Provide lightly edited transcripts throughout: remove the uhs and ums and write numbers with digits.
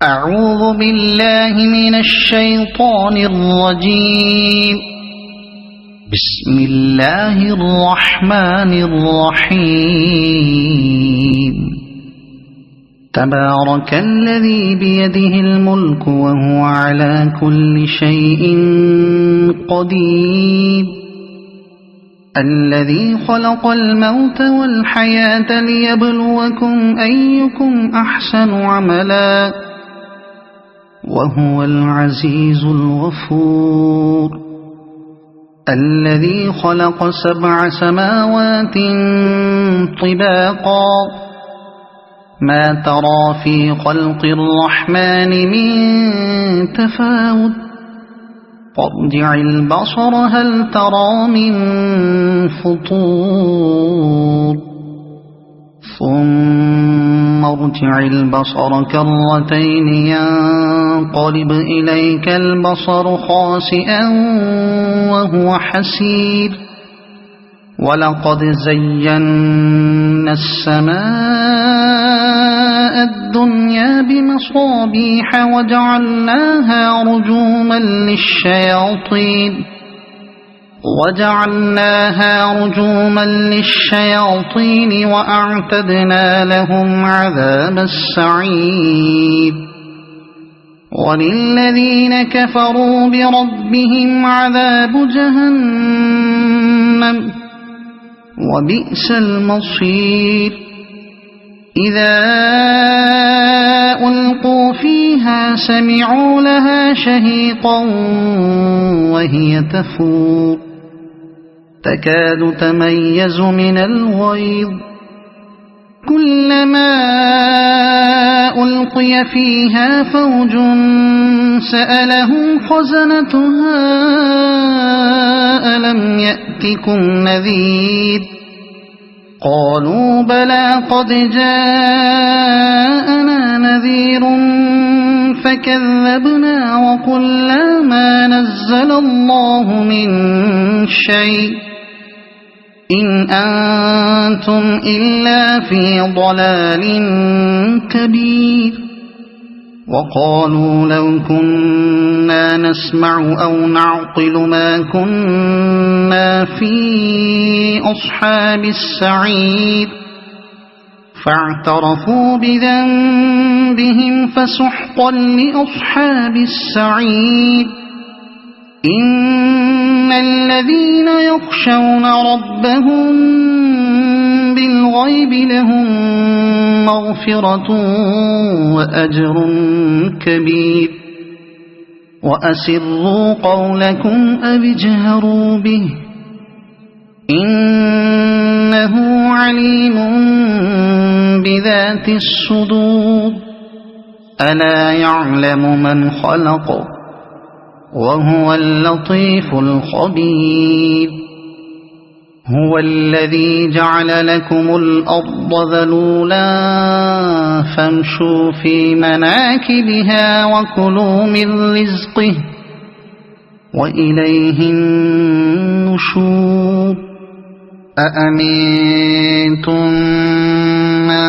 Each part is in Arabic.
أعوذ بالله من الشيطان الرجيم. بسم الله الرحمن الرحيم. تبارك الذي بيده الملك وهو على كل شيء قدير. الذي خلق الموت والحياة ليبلوكم أيكم أحسن عملا وهو العزيز الغفور. الذي خلق 7 سماوات طباقا ما ترى في خلق الرحمن من تفاوت فارجع البصر هل ترى من فطور ثم ارجع البصر كرتين ينقلب إليك البصر خاسئا وهو حسير. ولقد زينا السماء الدنيا بمصابيح وجعلناها رجوما للشياطين وأعتدنا لهم عذاب السعير. وللذين كفروا بربهم عذاب جهنم وبئس المصير. إذا ألقوا فيها سمعوا لها شهيقا وهي تفور تكاد تميز من الغيظ. كلما ألقي فيها فوج سألهم خزنتها ألم يأتكم نذير قالوا بلى قد جاءنا نذير فكذبنا وقلنا ما نزل الله من شيء إن أنتم إلا في ضلال كبير. وقالوا لو كنا نسمع أو نعقل ما كنا في أصحاب السعير فاعترفوا بذنبهم فسحقا لأصحاب السعير. إن الذين يخشون ربهم بالغيب لهم مغفرة وأجر كبير. وأسروا قولكم أو اجهروا به إنه عليم بذات الصدور. ألا يعلم من خلق وهو اللطيف الخبير. هو الذي جعل لكم الأرض ذلولا فامشوا في مناكبها وكلوا من رزقه وإليه النشور. أأمنتم من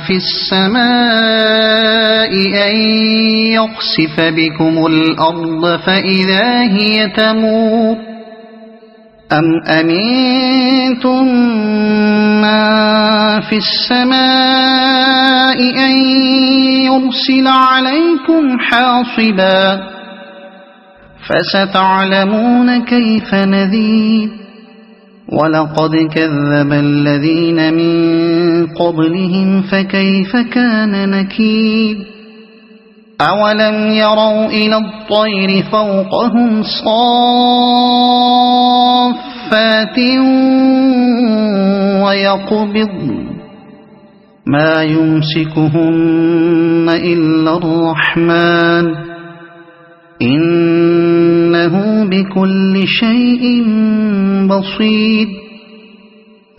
في السماء أن يخسف بكم الأرض فإذا هي تمور أم أمنتم من في السماء أن يرسل عليكم حاصبا فستعلمون كيف نذير. ولقد كذب الذين من قبلهم فكيف كان نكير. أولم يروا إلى الطير فوقهم صافات ويقبضن ما يمسكهن إلا الرحمن إنه بكل شيء بصير.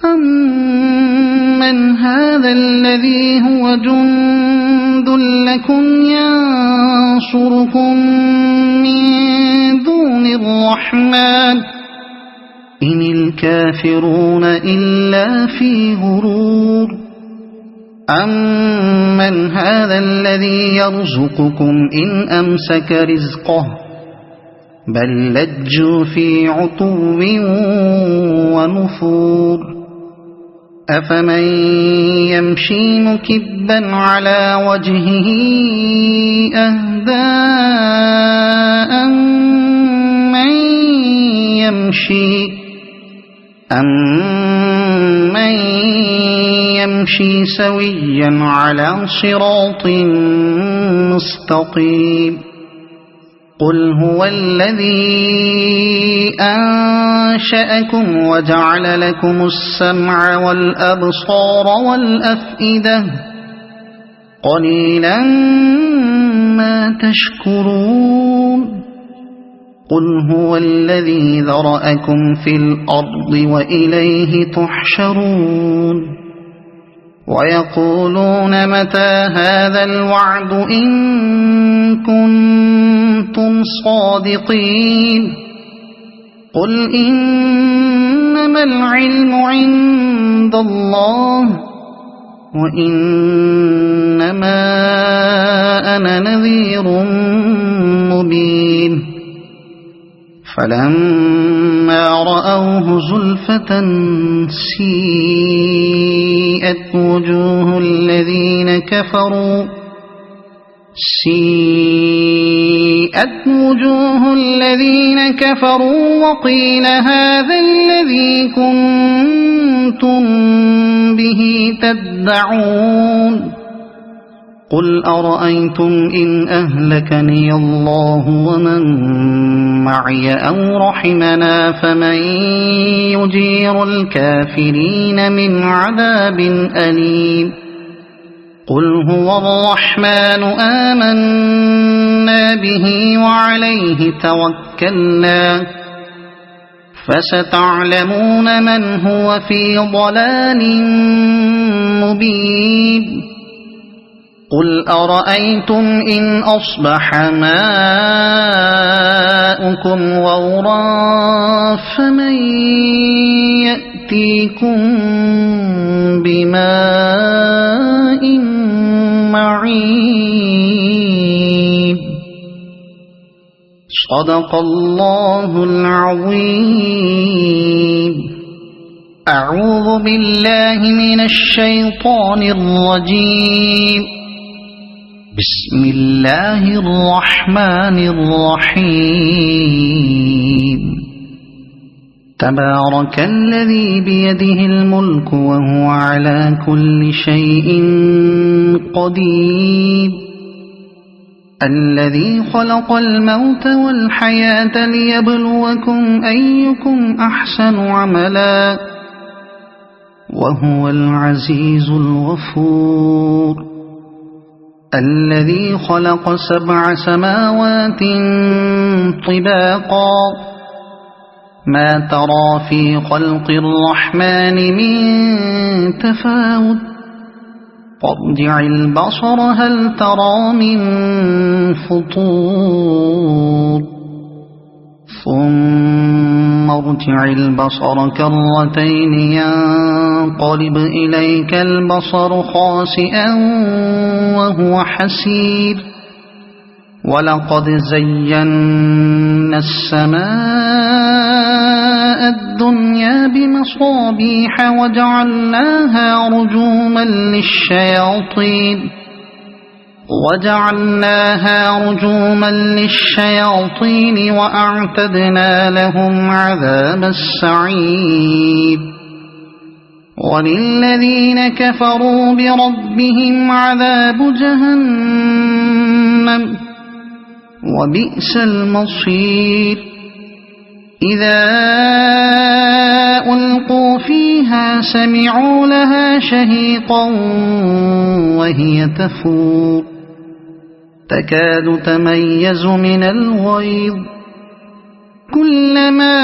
أمن هذا الذي هو جند لكم ينصركم من دون الرحمن إن الكافرون إلا في غرور. أَمَّنْ هَذَا الَّذِي يَرْزُقُكُمْ إِنْ أَمْسَكَ رِزْقَهُ بَلْ لَجُّوا فِي عُتُوٍّ وَنُفُورٍ أَفَمَنْ يَمْشِي مُكِبًّا عَلَى وَجْهِهِ أَهْدَىٰ أَمَّن يَمْشِي سَوِيًّا عَلَى صِرَاطٍ مُّسْتَقِيمٍ قُلْ هُوَ الَّذِي أَنشَأَكُمْ وَجَعَلَ لَكُمُ السَّمْعَ وَالْأَبْصَارَ وَالْأَفْئِدَةَ قَلِيلًا مَا تَشْكُرُونَ قُلْ هُوَ الَّذِي ذَرَأَكُمْ فِي الْأَرْضِ وَإِلَيْهِ تُحْشَرُونَ وَيَقُولُونَ مَتَى هَذَا الْوَعْدُ إِن كُنتُمْ صَادِقِينَ قُلْ إِنَّمَا الْعِلْمُ عِندَ اللَّهِ وَإِنَّمَا أَنَا نَذِيرٌ مُّبِينٌ فَلَمَّا رَأَوْهُ زُلْفَةً سِيئَتْ وُجُوهُ الَّذِينَ كَفَرُوا وَقِيلَ هَذَا الَّذِي كُنتُم بِهِ تَدَّعُونَ قُلْ أَرَأَيْتُمْ إِنْ أَهْلَكَنِيَ اللَّهُ وَمَن مَّعِيَ أَوْ رَحِمَنَا فَمَن يُجِيرُ الْكَافِرِينَ مِنْ عَذَابٍ أَلِيمٍ قُلْ هُوَ الرَّحْمَنُ آمَنَّا بِهِ وَعَلَيْهِ تَوَكَّلْنَا فَسَتَعْلَمُونَ مَنْ هُوَ فِي ضَلَالٍ مُّبِينٍ قُلْ أَرَأَيْتُمْ إِنْ أَصْبَحَ مَاؤُكُمْ غَوْرًا فَمَن يَأْتِيكُم بِمَاءٍ مَّعِينٍ صدق الله العظيم. أعوذ بالله من الشيطان الرجيم. بسم الله الرحمن الرحيم. تبارك الذي بيده الملك وهو على كل شيء قدير. الذي خلق الموت والحياة ليبلوكم أيكم أحسن عملا وهو العزيز الغفور. الذي خلق 7 سماوات طباقا ما ترى في خلق الرحمن من تفاوت فارجع البصر هل ترى من فطور ثم ارجع البصر كرتين ينقلب إليك البصر خاسئا وهو حسير. ولقد زينا السماء الدنيا بمصابيح وجعلناها رجوما للشياطين وأعتدنا لهم عذاب السعير. وللذين كفروا بربهم عذاب جهنم وبئس المصير. إذا ألقوا فيها سمعوا لها شهيقا وهي تفور تكاد تميز من الغيظ كلما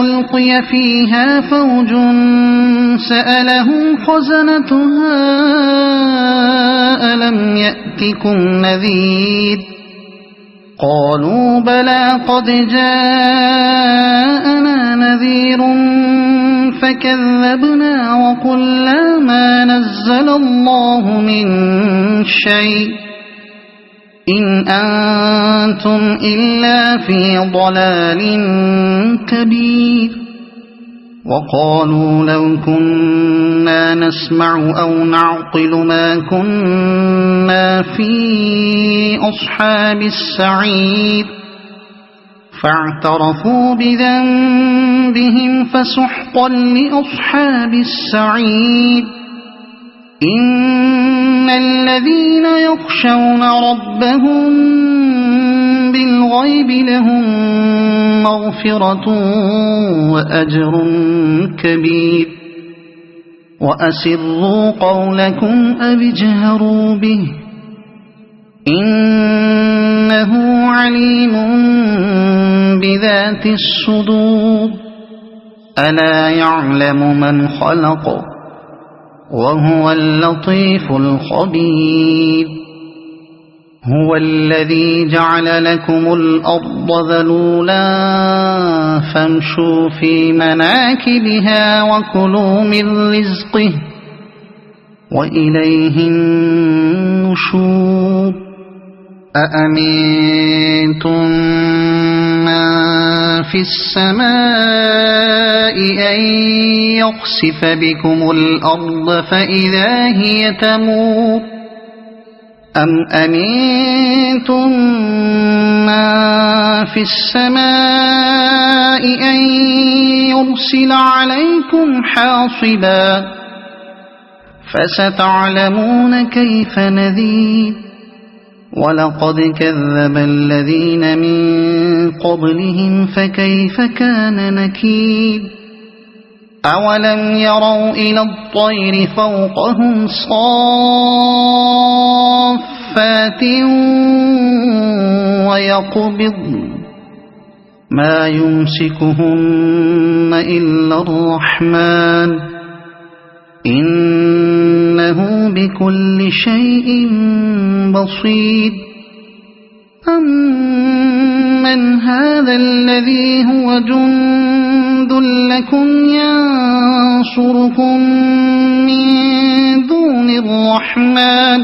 ألقي فيها فوج سألهم خزنتها ألم يأتكم نذير قالوا بلى قد جاءنا نذير فكذبنا وقلنا ما نزل الله من شيء إن أنتم إلا في ضلال كبير وقالوا لو كنا نسمع أو نعقل ما كنا في أصحاب السعير فاعترفوا بذنبهم فسحقا لأصحاب السعير إن الذين يخشون ربهم بالغيب لهم مغفرة وأجر كبير وأسروا قولكم أو اجهروا به إنه عليم بذات الصدور ألا يعلم من خلق وهو اللطيف الخبير هو الذي جعل لكم الأرض ذلولا فامشوا في مناكبها وكلوا من رزقه وإليه النشور أأمنتم من في السماء أن يخسف بكم الأرض فإذا هي تمور أم أمنتم من في السماء أن يرسل عليكم حاصبا فستعلمون كيف نذير ولقد كذب الذين من قبلهم فكيف كان نكير أولم يروا إلى الطير فوقهم صافات ويقبضن ما يمسكهن إلا الرحمن إنه بكل شيء بصير أمن هذا الذي هو جند لكم ينصركم من دون الرحمن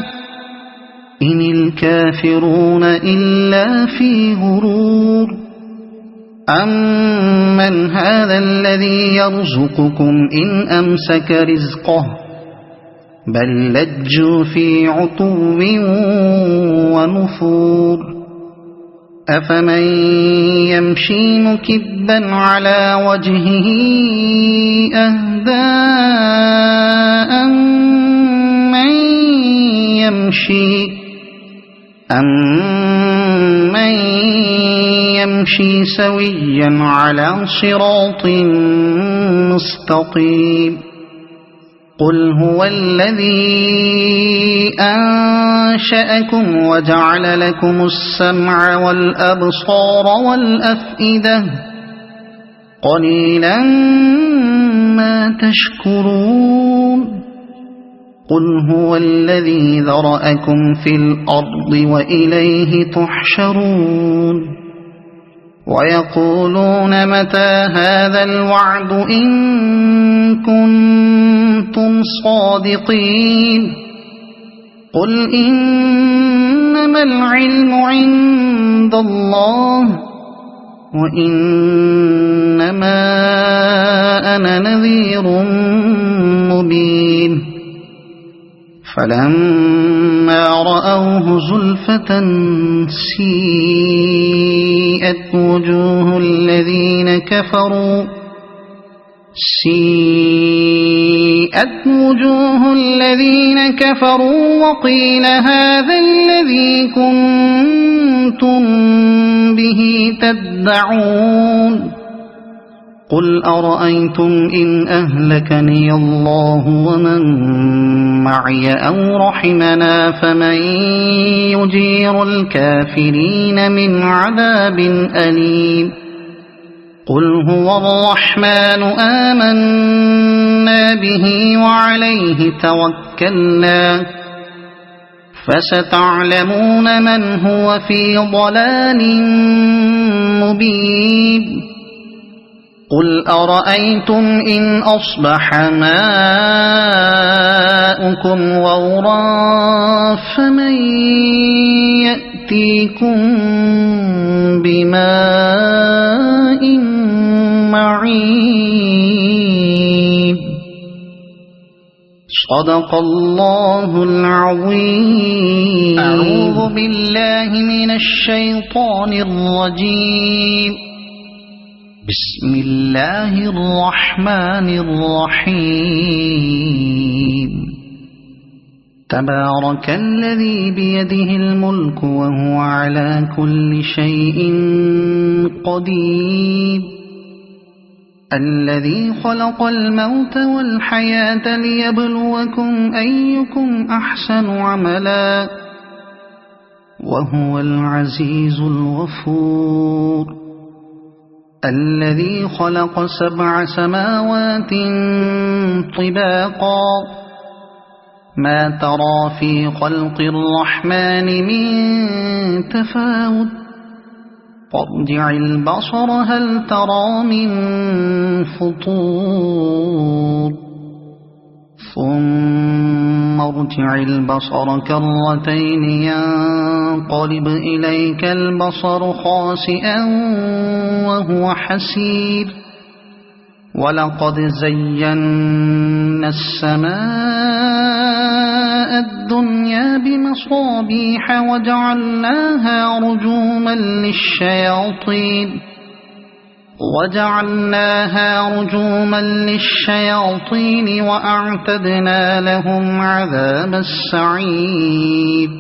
إن الكافرون إلا في غرور أمن هذا الذي يرزقكم إن أمسك رزقه بل لجوا في عتو ونفور أفمن يمشي مكبا على وجهه أهدى أمن يمشي سويا على صراط مستقيم قل هو الذي أنشأكم وجعل لكم السمع والأبصار والأفئدة قليلا ما تشكرون قل هو الذي ذرأكم في الأرض وإليه تحشرون ويقولون متى هذا الوعد إن كنتم صادقين قل إنما العلم عند الله وإنما أنا نذير مبين فلما رأوه زلفة سيئت وجوه الذين كفروا وقيل هذا الذي كنتم به تدعون قل أرأيتم إن أهلكني الله ومن معي أو رحمنا فمن يجير الكافرين من عذاب أليم قل هو الرحمن آمنا به وعليه توكلنا فستعلمون من هو في ضلال مبين قل أرأيتم إن أصبح ماؤكم غورا فمن يأتيكم بماء معين. صدق الله العظيم. أعوذ بالله من الشيطان الرجيم. بسم الله الرحمن الرحيم. تبارك الذي بيده الملك وهو على كل شيء قدير. الذي خلق الموت والحياة ليبلوكم أيكم أحسن عملا وهو العزيز الغفور. الذي خلق 7 سماوات طباقا ما ترى في خلق الرحمن من تفاوت فارجع البصر هل ترى من فطور ثم ارجع البصر كرتين ينقلب إليك البصر خاسئا وهو حسير. ولقد زينا السماء الدنيا بمصابيح وجعلناها رجوما للشياطين وأعتدنا لهم عذاب السعير.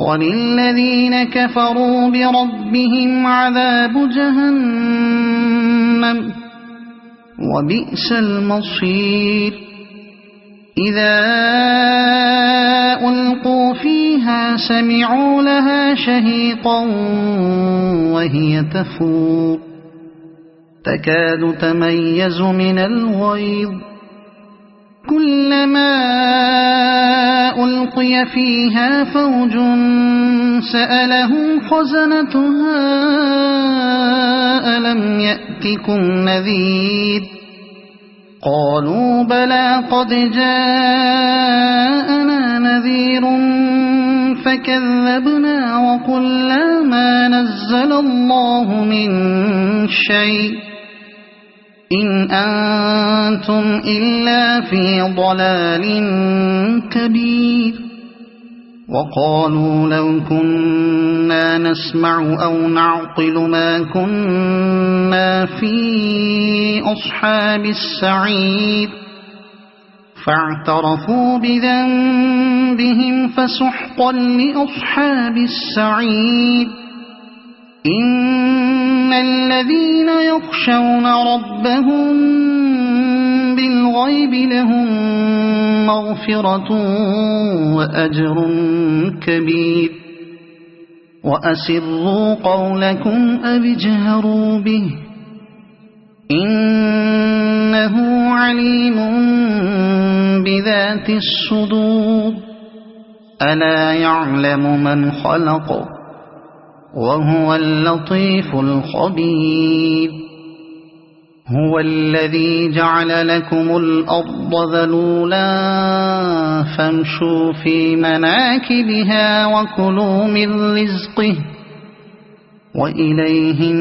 وللذين كفروا بربهم عذاب جهنم وبئس المصير. إذا ألقوا فيها سمعوا لها شهيقا وهي تفور تكاد تميز من الغيظ كلما ألقي فيها فوج سألهم خزنتها ألم يأتكم نذير قالوا بلى قد جاءنا نذير فكذبنا وقلنا ما نزل الله من شيء إن أنتم إلا في ضلال كبير. وقالوا لو كنا نسمع أو نعقل ما كنا في أصحاب السعير فاعترفوا بذنبهم فسحقا لأصحاب السعير. إن الذين يخشون ربهم بالغيب لهم مغفرة وأجر كبير. وأسروا قولكم أو اجهروا به إنه عليم بذات الصدور. ألا يعلم من خلق وهو اللطيف الخبير. هو الذي جعل لكم الأرض ذلولا فامشوا في مناكبها وكلوا من رزقه وإليه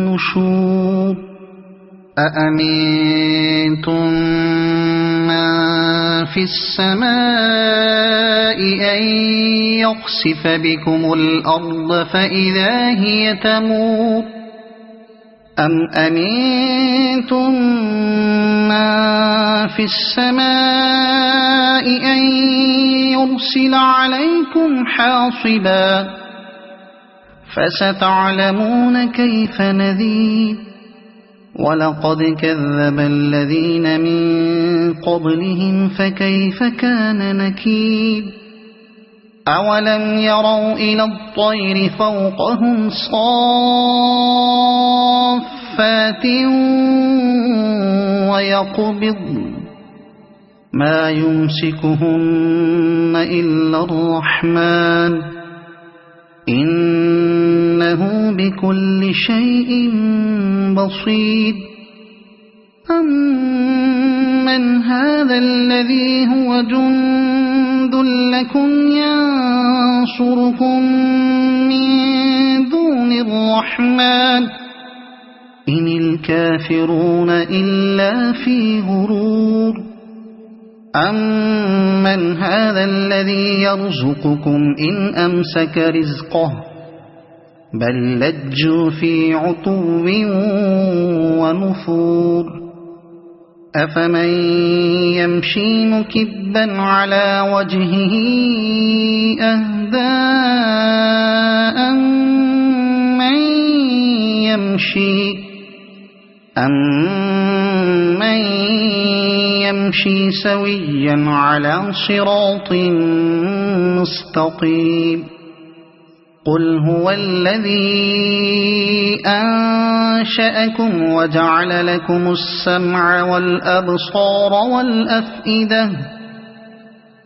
النشور. أأمنتم من في السماء أن يخسف بكم الأرض فإذا هي تمور أم أمنتم من في السماء أن يرسل عليكم حاصبا فستعلمون كيف نذير. ولقد كذب الذين من قبلهم فكيف كان نكير. أولم يروا إلى الطير فوقهم صافات ويقبض ما يمسكهن إلا الرحمن إنه بكل شيء بصير أمن هذا الذي هو جند لكم ينصركم من دون الرحمن إن الكافرون إلا في غرور أمن هذا الذي يرزقكم إن أمسك رزقه بل لجوا في عتو ونفور أفمن يمشي مكبا على وجهه أهدى أمن يمشي سويا على صراط مستقيم قل هو الذي أنشأكم وجعل لكم السمع والأبصار والأفئدة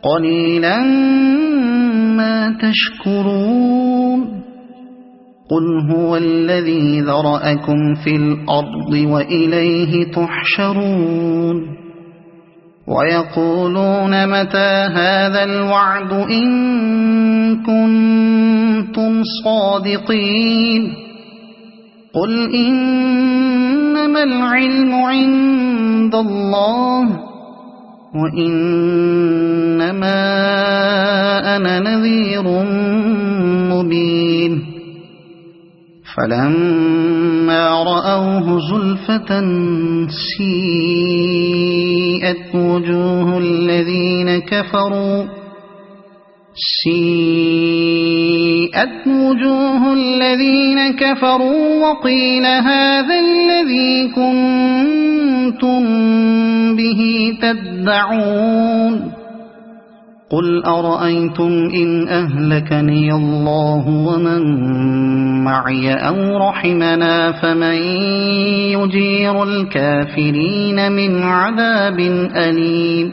قليلا ما تشكرون قل هو الذي ذرأكم في الأرض وإليه تحشرون ويقولون متى هذا الوعد إن كنتم صادقين قل إنما العلم عند الله وإنما أنا نذير مبين فلما رأوه زلفة سيئت وجوه الذين كفروا وقيل هذا الذي كنتم به تدعون قل أرأيتم إن أهلكني الله ومن معي أو رحمنا فمن يجير الكافرين من عذاب أليم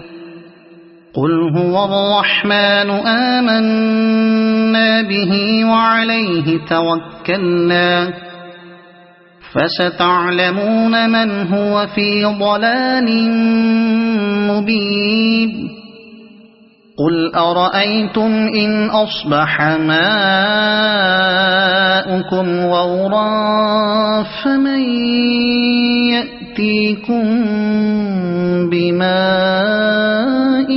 قل هو الرحمن آمنا به وعليه توكلنا فستعلمون من هو في ضلال مبين قل أرأيتم إن أصبح ماؤكم غورا فمن يأتيكم بماء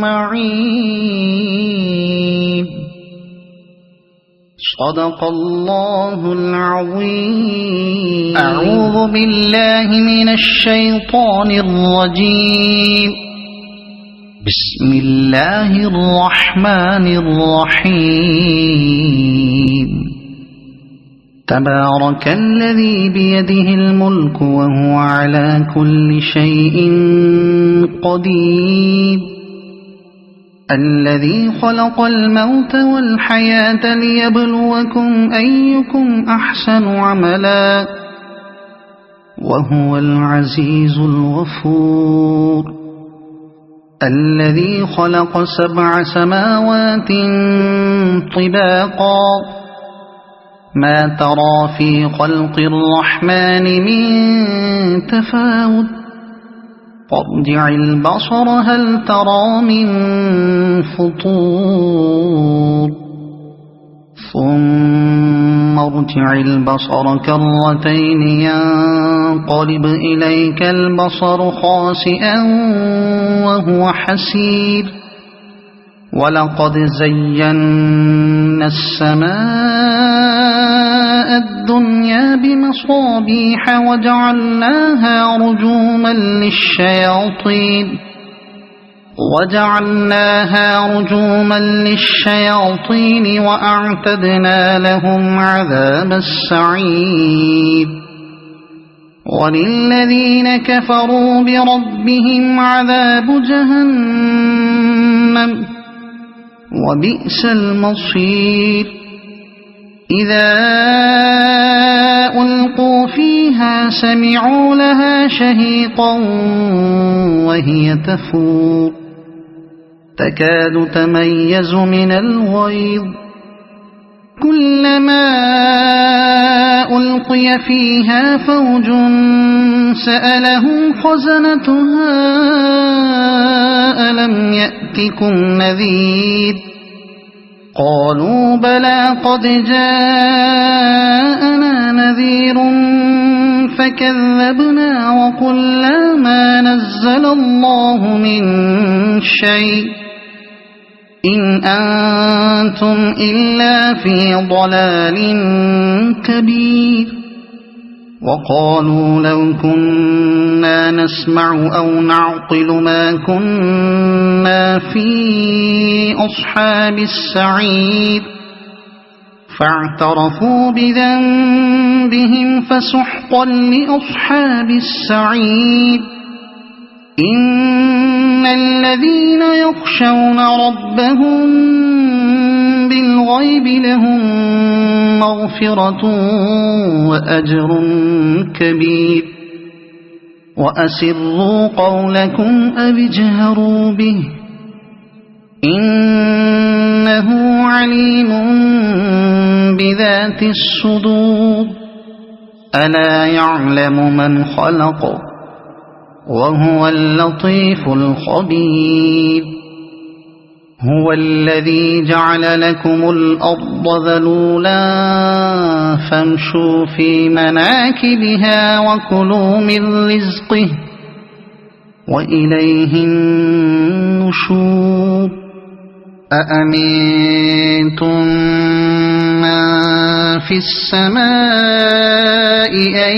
معين صدق الله العظيم أعوذ بالله من الشيطان الرجيم بسم الله الرحمن الرحيم تبارك الذي بيده الملك وهو على كل شيء قدير الذي خلق الموت والحياة ليبلوكم أيكم أحسن عملا وهو العزيز الغفور الذي خلق 7 سماوات طباقا ما ترى في خلق الرحمن من تفاوت فارجع البصر هل ترى من فطور ثم ارجع البصر كرتين ينقلب إليك البصر خاسئا وهو حسير ولقد زينا السماء الدنيا بمصابيح وجعلناها رجوما للشياطين وأعتدنا لهم عذاب السعير وللذين كفروا بربهم عذاب جهنم وبئس المصير إذا ألقوا فيها سمعوا لها شهيقا وهي تفور تكاد تميز من الغيظ كلما ألقي فيها فوج سألهم خزنتها ألم يأتكم نذير قالوا بلى قد جاءنا نذير فكذبنا وقلنا ما نزل الله من شيء إن أنتم إلا في ضلال كبير وقالوا لو كنا نسمع أو نعقل ما كنا في أصحاب السعير فاعترفوا بذنبهم فسحقا لأصحاب السعير إن الذين يخشون ربهم بالغيب لهم مغفرة وأجر كبير وأسروا قولكم أو اجهروا به إنه عليم بذات الصدور ألا يعلم من خلق وهو اللطيف الخبير هو الذي جعل لكم الأرض ذلولا فامشوا في مناكبها وكلوا من رزقه وإليه النشور أأمنتم من في السماء أن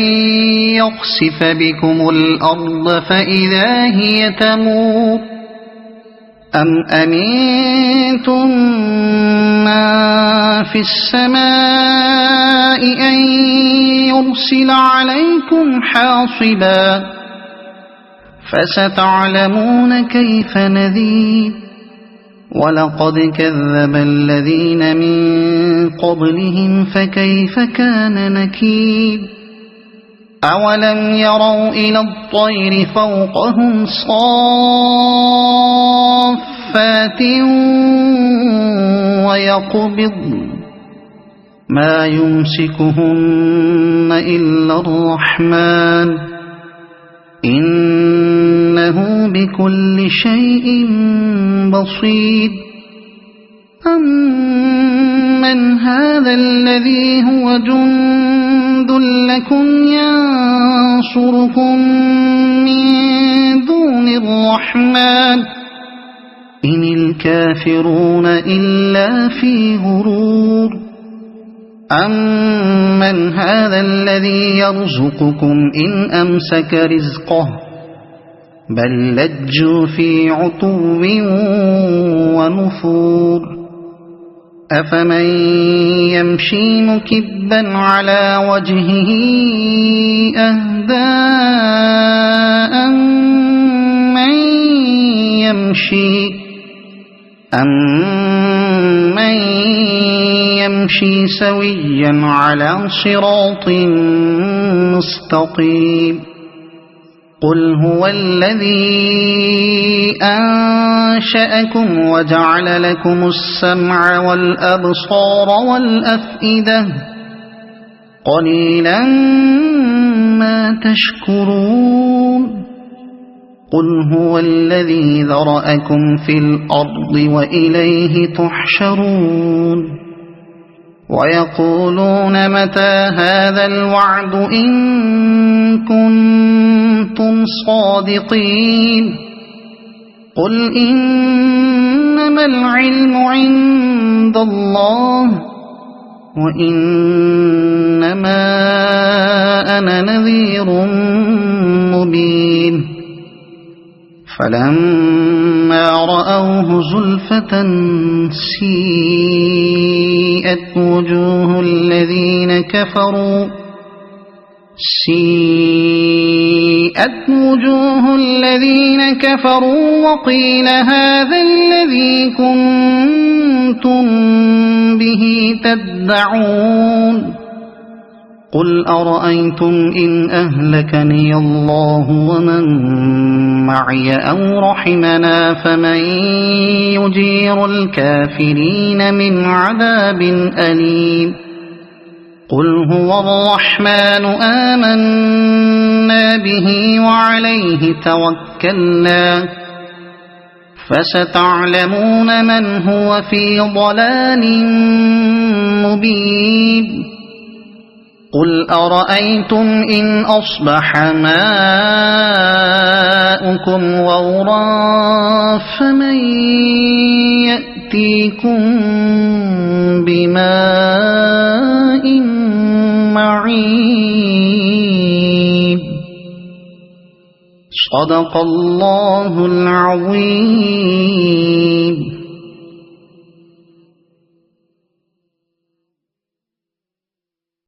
يخسف بكم الأرض فإذا هي تمور أم أمنتم من في السماء أن يرسل عليكم حاصبا فستعلمون كيف نذير ولقد كذب الذين من قبلهم فكيف كان نكير أولم يروا إلى الطير فوقهم صافات ويقبضن ما يمسكهن إلا الرحمن إنه بكل شيء بصير أمن هذا الذي هو جند لكم ينصركم من دون الرحمن إن الكافرون إلا في غرور أمن هذا الذي يرزقكم إن أمسك رزقه بل لجوا في عتو ونفور أفمن يمشي مكبا على وجهه أهدى أمن يمشي سويا على صراط مستقيم قل هو الذي أنشأكم وجعل لكم السمع والأبصار والأفئدة قليلا ما تشكرون قل هو الذي ذرأكم في الأرض وإليه تحشرون ويقولون متى هذا الوعد إن كنتم صادقين قل إنما العلم عند الله وإنما أنا نذير مبين فلما رأوه زلفة سيئت وجوه الذين كفروا وقيل هذا الذي كنتم به تدعون قل أرأيتم إن أهلكني الله ومن معي أو رحمنا فمن يجير الكافرين من عذاب أليم قل هو الرحمن آمنا به وعليه توكلنا فستعلمون من هو في ضلال مبين قل أرأيتم إن أصبح ماؤكم غورا فمن يأتيكم بماء معين صدق الله العظيم.